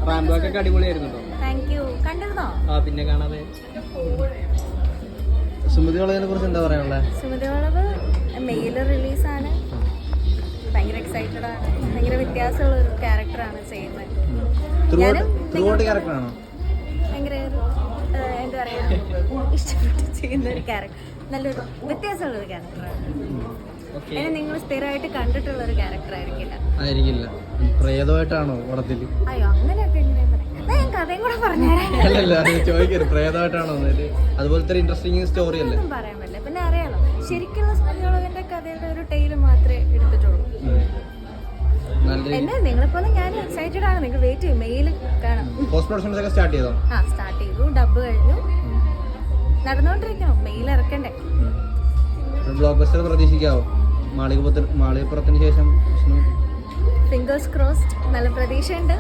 റാംബോക്കൊക്കെ അടിപൊളിയായിരുന്നു. Thank you. കണ്ടിരുന്നോ? ആ പിന്നെ കാണാതെ. സുമതി വളവിനെ കുറിച്ച് എന്താ പറയാനുള്ളത്? സുമതി വളവ് മെയിൽ റിലീസാണ്. ഭയങ്കര എക്സൈറ്റഡ് ആണ്. ഭയങ്കര വ്യത്യാസമുള്ള ഒരു ക്യാരക്ടറാണ് ചെയ്യുന്നത്. ക്യാരക്ടറാണോ? ഭയങ്കര ഒരു എന്താ പറയുക, ഇഷ്ടപ്പെട്ട് ചെയ്യുന്ന ഒരു ക്യാരക്ടർ. നല്ലൊരു വ്യത്യാസമുള്ള ഒരു ക്യാരക്ടറാണ്. അതിനെ നിങ്ങൾ സ്ഥിരമായിട്ട് കണ്ടിട്ടുള്ള ഒരു ക്യാരക്ടർ ആയിരിക്കില്ല. പ്രേതമായിട്ടാണോ പടത്തിൽ? അയ്യോ, അങ്ങനെയൊക്കെ എങ്ങനെയാ പറയാ? ഞാൻ കഥയും കൂടെ പറഞ്ഞുതരാം. ചോദിക്കരുത്, പ്രേതമായിട്ടാണോ? അതുപോലത്തെ ഇൻട്രസ്റ്റിംഗ് സ്റ്റോറി അല്ലേ? ഒന്നും പറയാൻ പറ്റില്ല. പിന്നെ അറിയാലോ, ശരിക്കുള്ള സുമതിവളവിന്റെ കഥയുടെ ഒരു ടൈല് മാത്രമേ എടുത്തിട്ടുള്ളൂ. എന്നെ നിങ്ങളെപ്പോലെ ഞാൻ എക്സൈറ്റഡ് ആണ്. നിങ്ങൾ വെയിറ്റ് ചെയ്യും, മെയിൽ കാണാം. സ്റ്റാർട്ട് ചെയ്തോ? ആ, സ്റ്റാർട്ട് ചെയ്തു. ഡബ് കഴിഞ്ഞു, നടന്നുകൊണ്ടിരിക്കണം. മെയിൽ ഇറക്കണ്ടേ. ബ്ലോക്ക് ബസ്റ്റർ പ്രതീക്ഷിക്കാവോ? മാളികപ്പുറത്തിന് ശേഷം ഫിംഗേഴ്സ് ക്രോസ്ഡ്. നല്ല പ്രതീക്ഷയുണ്ട്.